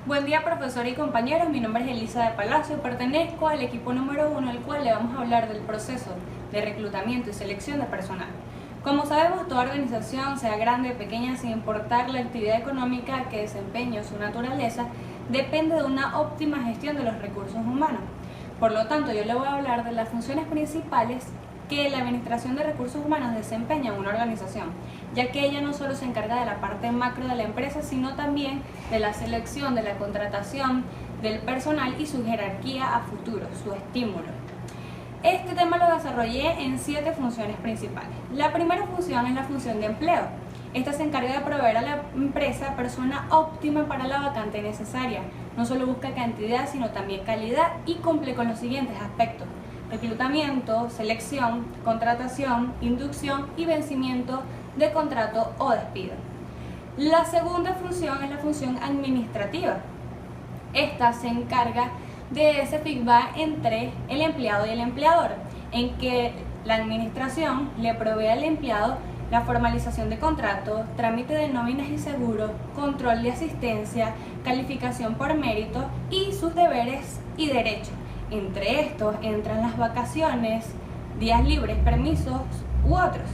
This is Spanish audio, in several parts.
Buen día, profesor y compañeros, mi nombre es Elisa de Palacio, pertenezco al equipo número 1, el cual le vamos a hablar del proceso de reclutamiento y selección de personal. Como sabemos, toda organización, sea grande o pequeña, sin importar la actividad económica que desempeñe o su naturaleza, depende de una óptima gestión de los recursos humanos. Por lo tanto, yo le voy a hablar de las funciones principales que la administración de recursos humanos desempeña en una organización, ya que ella no solo se encarga de la parte macro de la empresa, sino también de la selección, de la contratación del personal y su jerarquía a futuro, su estímulo. Este tema lo desarrollé en 7 funciones principales. La primera función es la función de empleo. Esta se encarga de proveer a la empresa persona óptima para la vacante necesaria. No solo busca cantidad, sino también calidad y cumple con los siguientes aspectos: reclutamiento, selección, contratación, inducción y vencimiento de contrato o despido. La segunda función es la función administrativa. Esta se encarga de ese feedback entre el empleado y el empleador, en que la administración le provee al empleado la formalización de contratos, trámite de nóminas y seguros, control de asistencia, calificación por mérito y sus deberes y derechos. Entre estos entran las vacaciones, días libres, permisos u otros.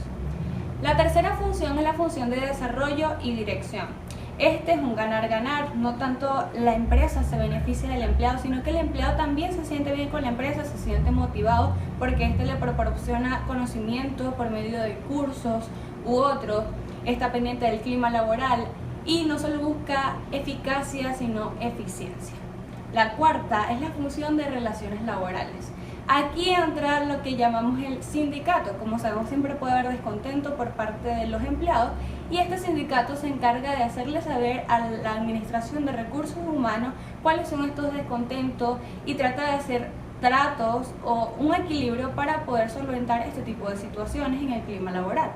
La tercera función es la función de desarrollo y dirección. Este es un ganar-ganar, no tanto la empresa se beneficia del empleado, sino que el empleado también se siente bien con la empresa, se siente motivado porque éste le proporciona conocimiento por medio de cursos u otros, está pendiente del clima laboral y no solo busca eficacia, sino eficiencia. La cuarta es la función de relaciones laborales. Aquí entra lo que llamamos el sindicato. Como sabemos, siempre puede haber descontento por parte de los empleados y este sindicato se encarga de hacerle saber a la administración de recursos humanos cuáles son estos descontentos y trata de hacer tratos o un equilibrio para poder solventar este tipo de situaciones en el clima laboral.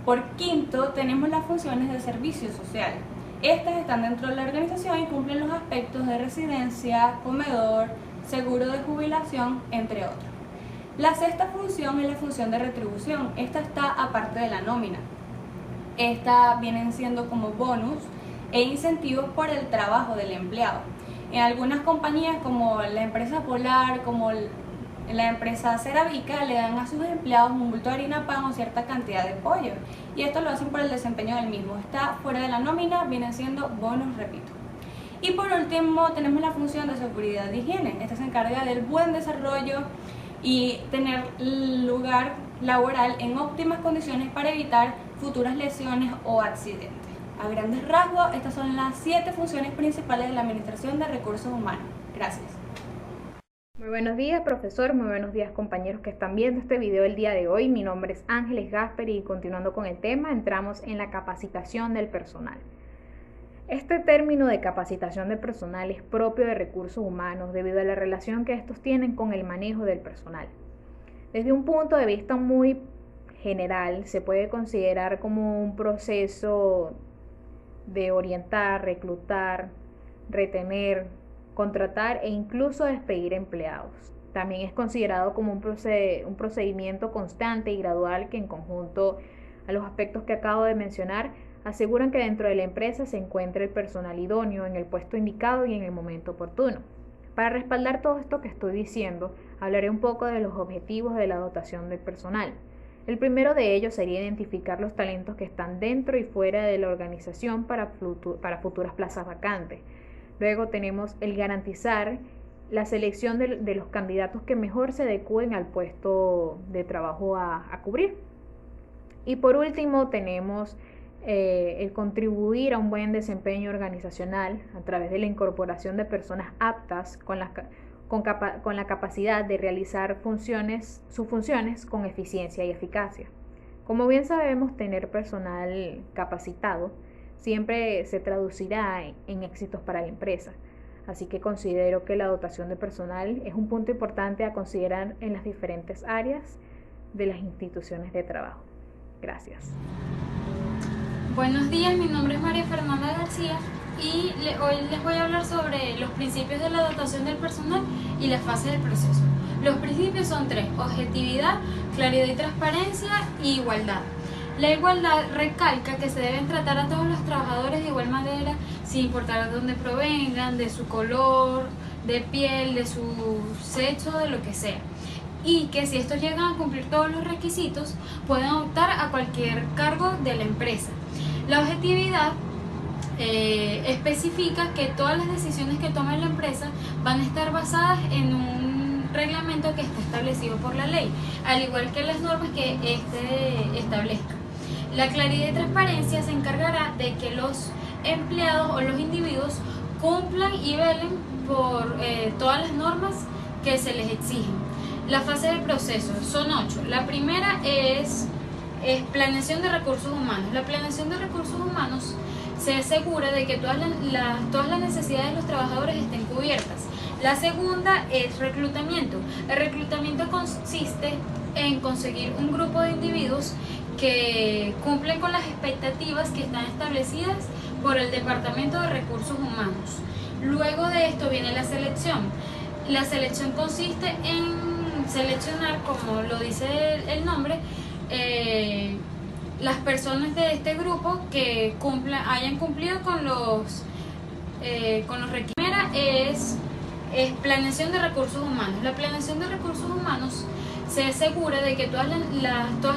Por quinto, tenemos las funciones de servicio social. Estas están dentro de la organización y cumplen los aspectos de residencia, comedor, seguro de jubilación, entre otros. La sexta función es la función de retribución. Esta está aparte de la nómina. Esta vienen siendo como bonus e incentivos por el trabajo del empleado. En algunas compañías como la empresa Polar, como la empresa Ceravica, le dan a sus empleados un bulto de harina, pan o cierta cantidad de pollo. Y esto lo hacen por el desempeño del mismo. Está fuera de la nómina, vienen siendo bonus, repito. Y por último tenemos la función de seguridad y higiene. Esta se encarga del buen desarrollo y tener lugar laboral en óptimas condiciones para evitar futuras lesiones o accidentes. A grandes rasgos, estas son las 7 funciones principales de la Administración de Recursos Humanos. Gracias. Muy buenos días, profesor, muy buenos días, compañeros que están viendo este video el día de hoy. Mi nombre es Ángeles Gasper y continuando con el tema, entramos en la capacitación del personal. Este término de capacitación de personal es propio de recursos humanos debido a la relación que estos tienen con el manejo del personal. Desde un punto de vista muy general, se puede considerar como un proceso de orientar, reclutar, retener, contratar e incluso despedir empleados. También es considerado como un procedimiento constante y gradual que en conjunto a los aspectos que acabo de mencionar aseguran que dentro de la empresa se encuentre el personal idóneo en el puesto indicado y en el momento oportuno. Para respaldar todo esto que estoy diciendo, hablaré un poco de los objetivos de la dotación del personal. El primero de ellos sería identificar los talentos que están dentro y fuera de la organización para futuras plazas vacantes. Luego tenemos el garantizar la selección de los candidatos que mejor se adecúen al puesto de trabajo a cubrir. Y por último tenemos el contribuir a un buen desempeño organizacional a través de la incorporación de personas aptas con la capacidad de realizar sus funciones con eficiencia y eficacia. Como bien sabemos, tener personal capacitado siempre se traducirá en éxitos para la empresa. Así que considero que la dotación de personal es un punto importante a considerar en las diferentes áreas de las instituciones de trabajo. Gracias. Buenos días, mi nombre es María Fernanda García y hoy les voy a hablar sobre los principios de la dotación del personal y la fase del proceso. Los principios son 3: objetividad, claridad y transparencia y igualdad. La igualdad recalca que se deben tratar a todos los trabajadores de igual manera sin importar de dónde provengan, de su color, de piel, de su sexo, de lo que sea. Y que si estos llegan a cumplir todos los requisitos, pueden optar a cualquier cargo de la empresa. La objetividad especifica que todas las decisiones que tome la empresa van a estar basadas en un reglamento que está establecido por la ley, al igual que las normas que éste establezca. La claridad y transparencia se encargará de que los empleados o los individuos cumplan y velen por todas las normas que se les exigen. La fase del proceso son 8. La primera es planeación de recursos humanos. La planeación de recursos humanos se asegura de que todas las necesidades de los trabajadores estén cubiertas. La segunda es reclutamiento. El reclutamiento consiste en conseguir un grupo de individuos que cumplen con las expectativas que están establecidas por el Departamento de Recursos Humanos. Luego de esto viene la selección. La selección consiste en seleccionar, como lo dice el nombre, las personas de este grupo que hayan cumplido con los requisitos. La primera es planeación de recursos humanos. La planeación de recursos humanos se asegura de que todas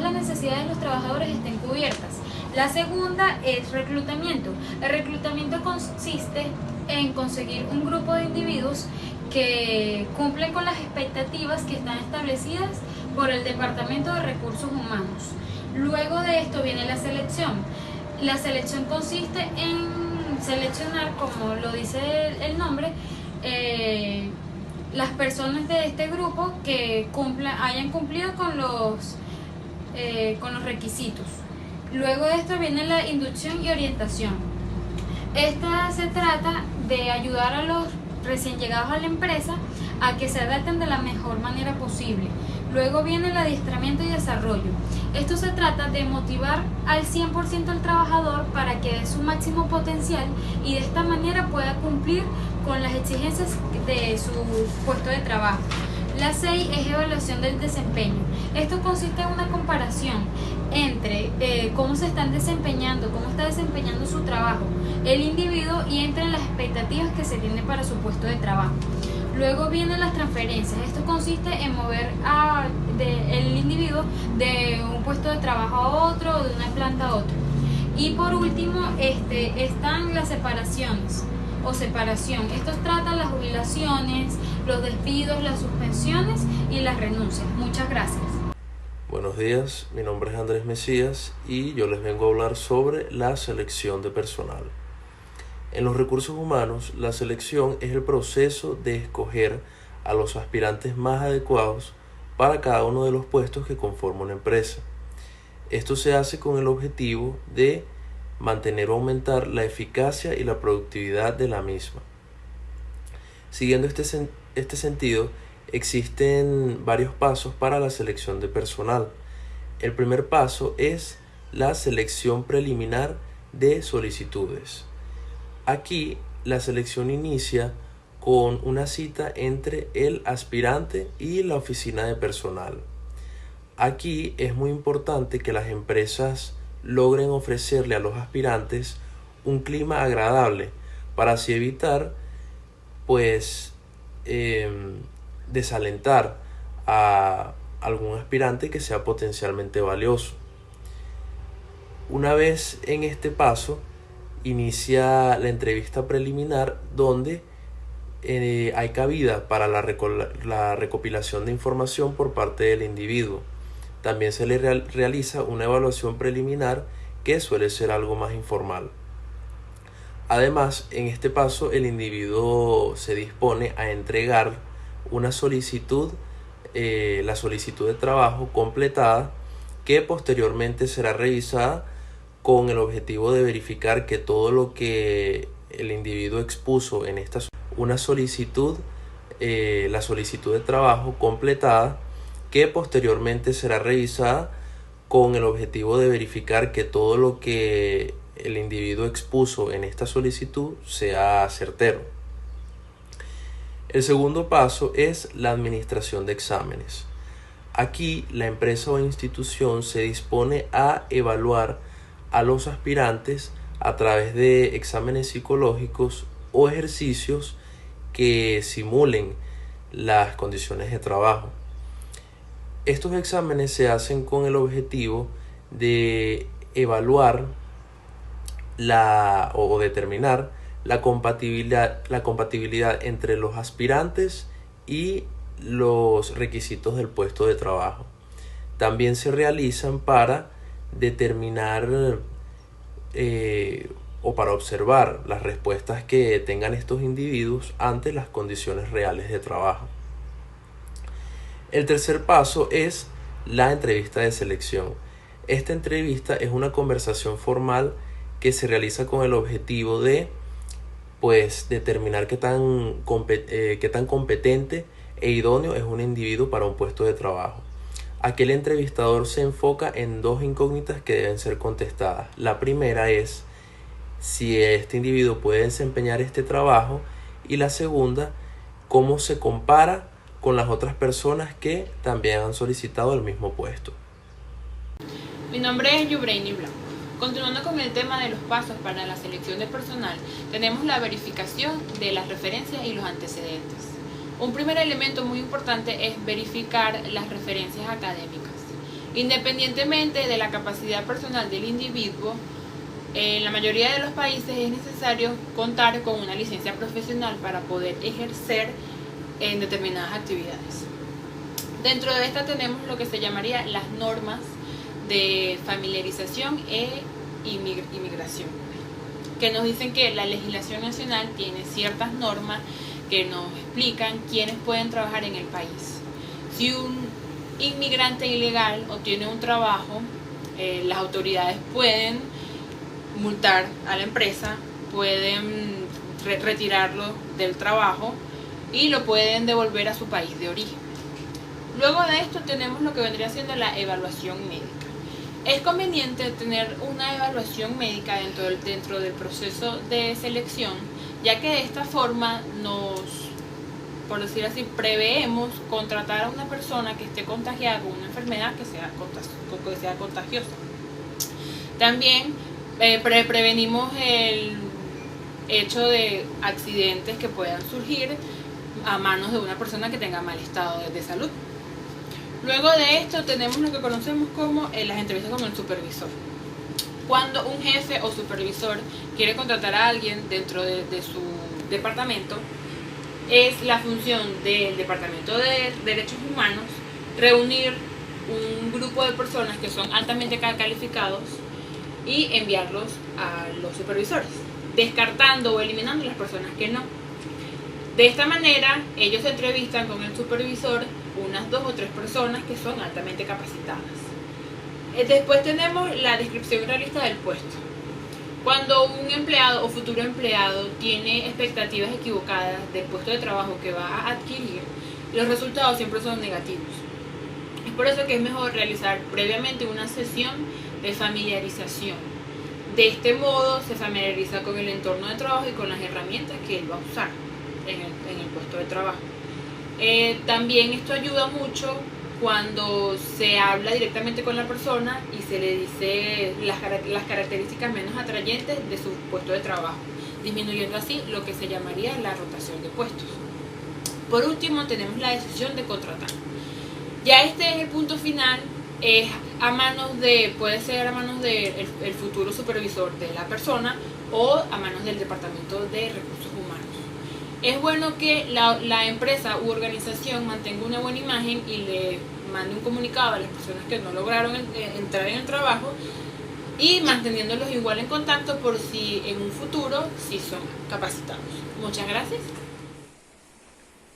las necesidades de los trabajadores estén cubiertas. La segunda es reclutamiento. El reclutamiento consiste en conseguir un grupo de individuos que cumplen con las expectativas que están establecidas por el Departamento de Recursos Humanos. Luego de esto viene la selección. La selección consiste en seleccionar, como lo dice el nombre, las personas de este grupo que hayan cumplido con los requisitos. Luego de esto viene la inducción y orientación. Esta se trata de ayudar a los recién llegados a la empresa a que se adapten de la mejor manera posible. Luego viene el adiestramiento y desarrollo. Esto se trata de motivar al 100% al trabajador para que dé su máximo potencial y de esta manera pueda cumplir con las exigencias de su puesto de trabajo. La 6 es evaluación del desempeño. Esto consiste en una comparación entre cómo se están desempeñando, cómo está desempeñando su trabajo el individuo y entre las expectativas que se tiene para su puesto de trabajo. Luego vienen las transferencias. Esto consiste en mover el individuo de un puesto de trabajo a otro o de una planta a otro. Y por último están las separaciones o separación. Esto trata las jubilaciones, los despidos, las suspensiones y las renuncias. Muchas gracias. Buenos días, mi nombre es Andrés Mesías y yo les vengo a hablar sobre la selección de personal. En los recursos humanos, la selección es el proceso de escoger a los aspirantes más adecuados para cada uno de los puestos que conforman una empresa. Esto se hace con el objetivo de mantener o aumentar la eficacia y la productividad de la misma. Siguiendo este sentido, existen varios pasos para la selección de personal. El primer paso es la selección preliminar de solicitudes. Aquí la selección inicia con una cita entre el aspirante y la oficina de personal. Aquí es muy importante que las empresas logren ofrecerle a los aspirantes un clima agradable para así evitar desalentar a algún aspirante que sea potencialmente valioso. Una vez en este paso inicia la entrevista preliminar donde hay cabida para la recopilación de información por parte del individuo. También se le realiza una evaluación preliminar que suele ser algo más informal. Además, en este paso el individuo se dispone a entregar una solicitud, la solicitud de trabajo completada, que posteriormente será revisada con el objetivo de verificar que todo lo que el individuo expuso en esta una solicitud, la solicitud de trabajo completada, que posteriormente será revisada con el objetivo de verificar que todo lo que el individuo expuso en esta solicitud sea certero. El segundo paso es la administración de exámenes. Aquí la empresa o institución se dispone a evaluar a los aspirantes a través de exámenes psicológicos o ejercicios que simulen las condiciones de trabajo. Estos exámenes se hacen con el objetivo de evaluar o determinar la compatibilidad entre los aspirantes y los requisitos del puesto de trabajo. También se realizan para determinar o para observar las respuestas que tengan estos individuos ante las condiciones reales de trabajo. El tercer paso es la entrevista de selección. Esta entrevista es una conversación formal que se realiza con el objetivo de determinar qué tan competente e idóneo es un individuo para un puesto de trabajo. Aquí el entrevistador se enfoca en dos incógnitas que deben ser contestadas. La primera es si este individuo puede desempeñar este trabajo, y la segunda, cómo se compara con las otras personas que también han solicitado el mismo puesto. Mi nombre es Yubreini Blanco. Continuando con el tema de los pasos para la selección de personal, tenemos la verificación de las referencias y los antecedentes. Un primer elemento muy importante es verificar las referencias académicas. Independientemente de la capacidad personal del individuo, en la mayoría de los países es necesario contar con una licencia profesional para poder ejercer en determinadas actividades. Dentro de esta tenemos lo que se llamaría las normas de familiarización e inmigración, que nos dicen que la legislación nacional tiene ciertas normas que nos explican quiénes pueden trabajar en el país. Si un inmigrante ilegal obtiene un trabajo, las autoridades pueden multar a la empresa, pueden retirarlo del trabajo y lo pueden devolver a su país de origen. Luego de esto tenemos lo que vendría siendo la evaluación médica. Es conveniente tener una evaluación médica dentro del proceso de selección, ya que de esta forma por decir así, preveemos contratar a una persona que esté contagiada con una enfermedad que sea contagiosa. También prevenimos el hecho de accidentes que puedan surgir a manos de una persona que tenga mal estado de salud. Luego de esto tenemos lo que conocemos como las entrevistas con el supervisor. Cuando un jefe o supervisor quiere contratar a alguien dentro de su departamento, es la función del Departamento de Derechos Humanos reunir un grupo de personas que son altamente calificados y enviarlos a los supervisores, descartando o eliminando las personas que no. De esta manera, ellos se entrevistan con el supervisor unas 2 o 3 personas que son altamente capacitadas. Después tenemos la descripción realista del puesto. Cuando un empleado o futuro empleado tiene expectativas equivocadas del puesto de trabajo que va a adquirir, los resultados siempre son negativos. Es por eso que es mejor realizar previamente una sesión de familiarización. De este modo se familiariza con el entorno de trabajo y con las herramientas que él va a usar en el puesto de trabajo. También esto ayuda mucho cuando se habla directamente con la persona y se le dice las características menos atrayentes de su puesto de trabajo, disminuyendo así lo que se llamaría la rotación de puestos. Por último, tenemos la decisión de contratar. Ya este es el punto final, puede ser a manos del futuro supervisor de la persona o a manos del Departamento de Recursos Humanos. Es bueno que la empresa u organización mantenga una buena imagen y le mande un comunicado a las personas que no lograron entrar en el trabajo, y manteniéndolos igual en contacto por si en un futuro sí son capacitados. Muchas gracias.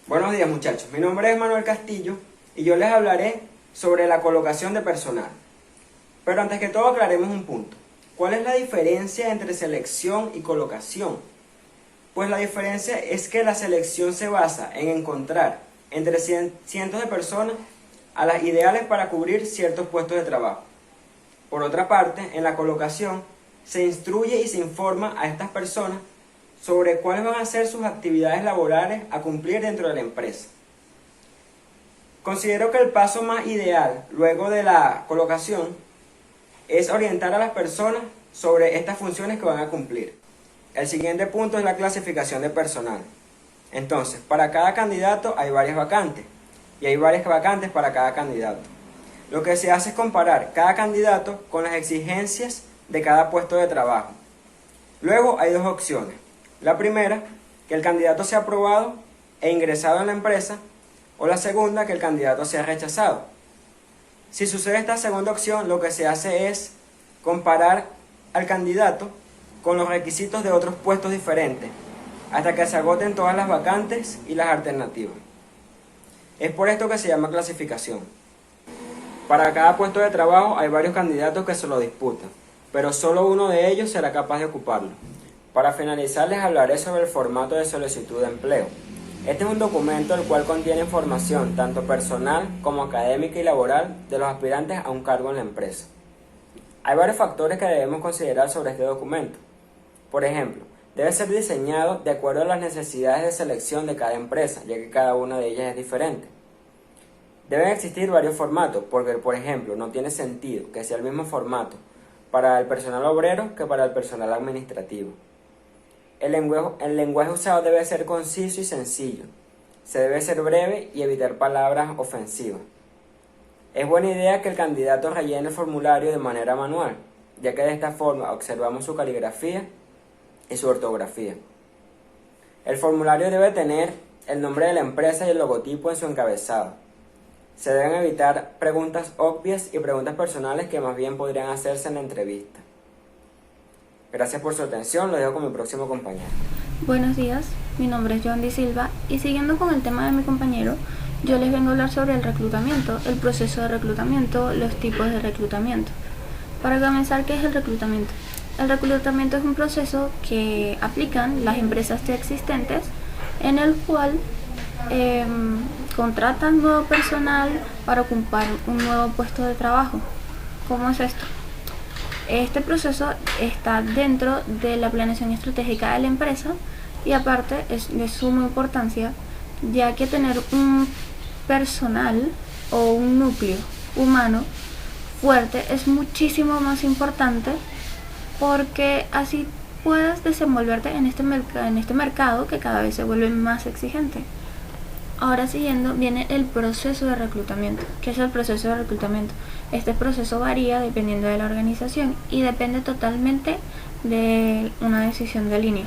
Buenos días, muchachos, mi nombre es Manuel Castillo y yo les hablaré sobre la colocación de personal. Pero antes que todo aclaremos un punto. ¿Cuál es la diferencia entre selección y colocación? Pues la diferencia es que la selección se basa en encontrar entre cientos de personas a las ideales para cubrir ciertos puestos de trabajo. Por otra parte, en la colocación se instruye y se informa a estas personas sobre cuáles van a ser sus actividades laborales a cumplir dentro de la empresa. Considero que el paso más ideal luego de la colocación es orientar a las personas sobre estas funciones que van a cumplir. El siguiente punto es la clasificación de personal. Entonces, para cada candidato hay varias vacantes y hay varias vacantes para cada candidato. Lo que se hace es comparar cada candidato con las exigencias de cada puesto de trabajo. Luego hay dos opciones. La primera, que el candidato sea aprobado e ingresado en la empresa, o la segunda, que el candidato sea rechazado. Si sucede esta segunda opción, lo que se hace es comparar al candidato con los requisitos de otros puestos diferentes, hasta que se agoten todas las vacantes y las alternativas. Es por esto que se llama clasificación. Para cada puesto de trabajo hay varios candidatos que se lo disputan, pero solo uno de ellos será capaz de ocuparlo. Para finalizar, les hablaré sobre el formato de solicitud de empleo. Este es un documento el cual contiene información tanto personal como académica y laboral de los aspirantes a un cargo en la empresa. Hay varios factores que debemos considerar sobre este documento. Por ejemplo, debe ser diseñado de acuerdo a las necesidades de selección de cada empresa, ya que cada una de ellas es diferente. Deben existir varios formatos, porque por ejemplo no tiene sentido que sea el mismo formato para el personal obrero que para el personal administrativo. El lenguaje usado debe ser conciso y sencillo. Se debe ser breve y evitar palabras ofensivas. Es buena idea que el candidato rellene el formulario de manera manual, ya que de esta forma observamos su caligrafía y su ortografía. El formulario debe tener el nombre de la empresa y el logotipo en su encabezado. Se deben evitar preguntas obvias y preguntas personales que más bien podrían hacerse en la entrevista. Gracias por su atención, lo dejo con mi próximo compañero. Buenos días, mi nombre es Joandy Silva y siguiendo con el tema de mi compañero, yo les vengo a hablar sobre el reclutamiento, el proceso de reclutamiento, los tipos de reclutamiento. Para comenzar, ¿qué es el reclutamiento? El reclutamiento es un proceso que aplican las empresas ya existentes en el cual contratan nuevo personal para ocupar un nuevo puesto de trabajo. ¿Cómo es esto? Este proceso está dentro de la planeación estratégica de la empresa y aparte es de suma importancia, ya que tener un personal o un núcleo humano fuerte es muchísimo más importante, porque así puedes desenvolverte en este mercado que cada vez se vuelve más exigente. Ahora siguiendo viene el proceso de reclutamiento. ¿Qué es el proceso de reclutamiento? Este proceso varía dependiendo de la organización y depende totalmente de una decisión de línea.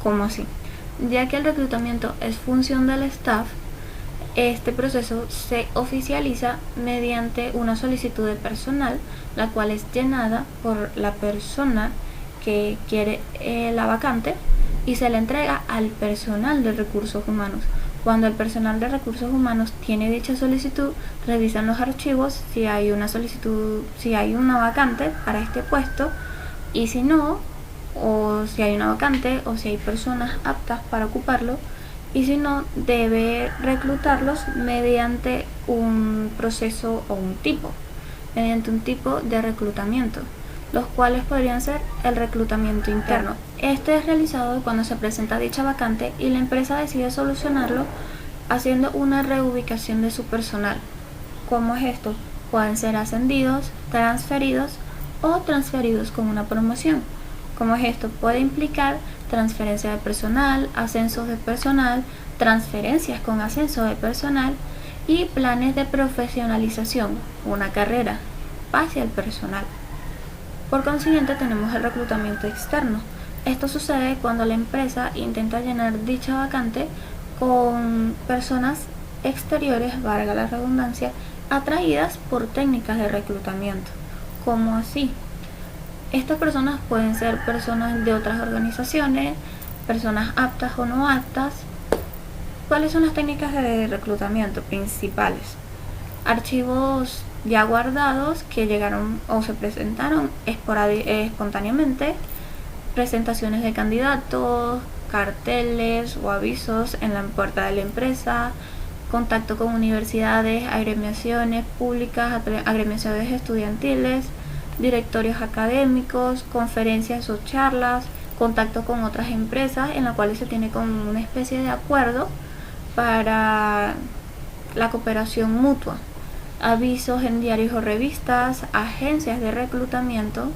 ¿Cómo así? Ya que el reclutamiento es función del staff, este proceso se oficializa mediante una solicitud de personal, la cual es llenada por la persona que quiere la vacante y se le entrega al personal de recursos humanos. Cuando el personal de recursos humanos tiene dicha solicitud, revisan los archivos si hay una solicitud, si hay una vacante para este puesto, y si no, o si hay una vacante o si hay personas aptas para ocuparlo, y si no, debe reclutarlos mediante un proceso o mediante un tipo de reclutamiento, los cuales podrían ser el reclutamiento interno. Este es realizado cuando se presenta dicha vacante y la empresa decide solucionarlo haciendo una reubicación de su personal. ¿Cómo es esto? Pueden ser ascendidos, transferidos o transferidos con una promoción. ¿Cómo es esto? Puede implicar transferencia de personal, ascensos de personal, transferencias con ascenso de personal y planes de profesionalización, una carrera hacia el personal. Por consiguiente, tenemos el reclutamiento externo. Esto sucede cuando la empresa intenta llenar dicha vacante con personas exteriores, valga la redundancia, atraídas por técnicas de reclutamiento. ¿Cómo así? Estas personas pueden ser personas de otras organizaciones, personas aptas o no aptas. ¿Cuáles son las técnicas de reclutamiento principales? Archivos ya guardados que llegaron o se presentaron espontáneamente, presentaciones de candidatos, carteles o avisos en la puerta de la empresa, contacto con universidades, agremiaciones públicas, agremiaciones estudiantiles, directorios académicos, conferencias o charlas, contacto con otras empresas en las cuales se tiene como una especie de acuerdo para la cooperación mutua, avisos en diarios o revistas, agencias de reclutamiento.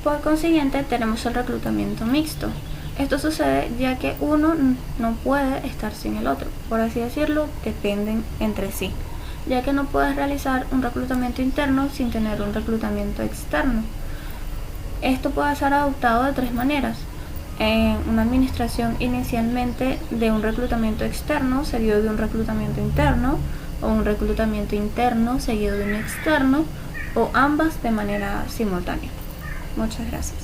Por consiguiente, tenemos el reclutamiento mixto. Esto sucede ya que uno no puede estar sin el otro, por así decirlo, dependen entre sí, ya que no puedes realizar un reclutamiento interno sin tener un reclutamiento externo. Esto puede ser adoptado de tres maneras. En una administración inicialmente de un reclutamiento externo seguido de un reclutamiento interno, o un reclutamiento interno seguido de un externo, o ambas de manera simultánea. Muchas gracias.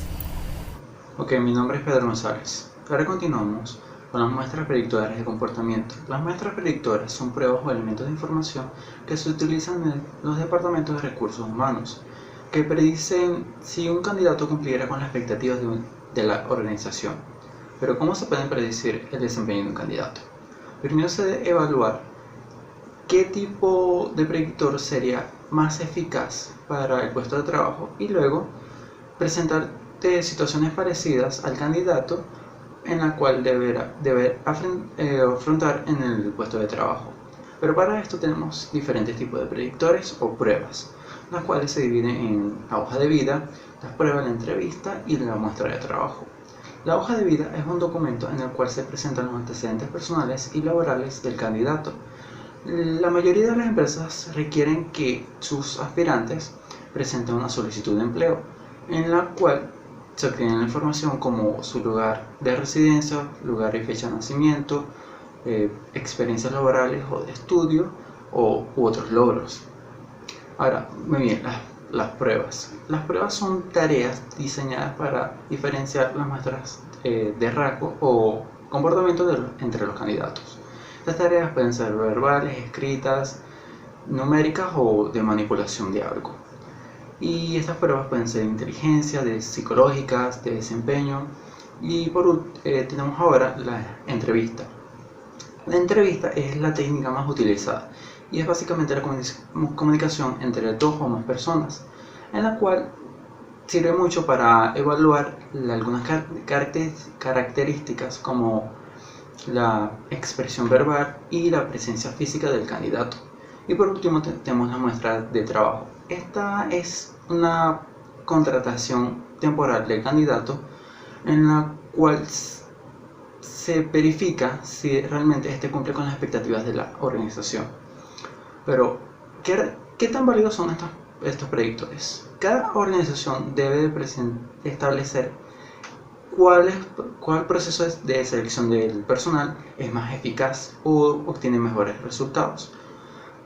Ok, mi nombre es Pedro González. Ahora continuamos con las muestras predictoras de comportamiento. Las muestras predictoras son pruebas o elementos de información que se utilizan en los departamentos de recursos humanos, que predicen si un candidato cumpliera con las expectativas de la organización. Pero ¿cómo se puede predecir el desempeño de un candidato? Primero se debe evaluar qué tipo de predictor sería más eficaz para el puesto de trabajo y luego presentar situaciones parecidas al candidato en la cual debe afrontar en el puesto de trabajo. Pero para esto tenemos diferentes tipos de predictores o pruebas, las cuales se dividen en la hoja de vida, las pruebas de la entrevista y la muestra de trabajo. La hoja de vida es un documento en el cual se presentan los antecedentes personales y laborales del candidato. La mayoría de las empresas requieren que sus aspirantes presenten una solicitud de empleo, en la cual se obtiene la información como su lugar de residencia, lugar y fecha de nacimiento, experiencias laborales o de estudio u otros logros. Ahora, muy bien, las pruebas. Las pruebas son tareas diseñadas para diferenciar las muestras de rasgo o comportamiento entre los candidatos. Estas tareas pueden ser verbales, escritas, numéricas o de manipulación de algo. Y estas pruebas pueden ser de inteligencia, de psicológicas, de desempeño. Y tenemos ahora la entrevista. La entrevista es la técnica más utilizada y es básicamente la comunicación entre dos o más personas, en la cual sirve mucho para evaluar algunas características como la expresión verbal y la presencia física del candidato. Y por último tenemos la muestra de trabajo. Esta es una contratación temporal del candidato en la cual se verifica si realmente este cumple con las expectativas de la organización. Pero, ¿qué tan válidos son estos predictores? Cada organización debe establecer cuál proceso de selección del personal es más eficaz o obtiene mejores resultados.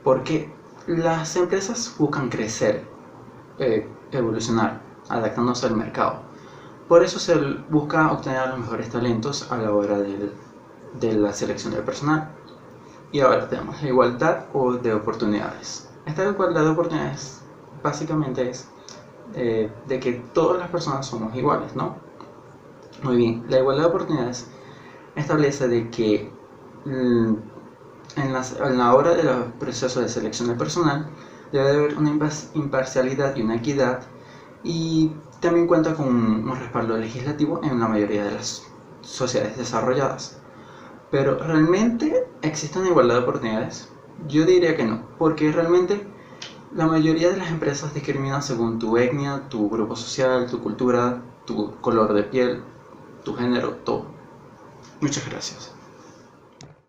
Porque las empresas buscan crecer, evolucionar, adaptándose al mercado. Por eso se busca obtener los mejores talentos a la hora de la selección del personal. Y ahora tenemos la igualdad de oportunidades. Esta igualdad de oportunidades básicamente es de que todas las personas somos iguales, ¿no? Muy bien, la igualdad de oportunidades establece de que en la hora del proceso de selección del personal debe haber una imparcialidad y una equidad, y también cuenta con un respaldo legislativo en la mayoría de las sociedades desarrolladas. Pero ¿realmente existe una igualdad de oportunidades? Yo diría que no, porque realmente la mayoría de las empresas discriminan según tu etnia, tu grupo social, tu cultura, tu color de piel, tu género, todo. Muchas gracias.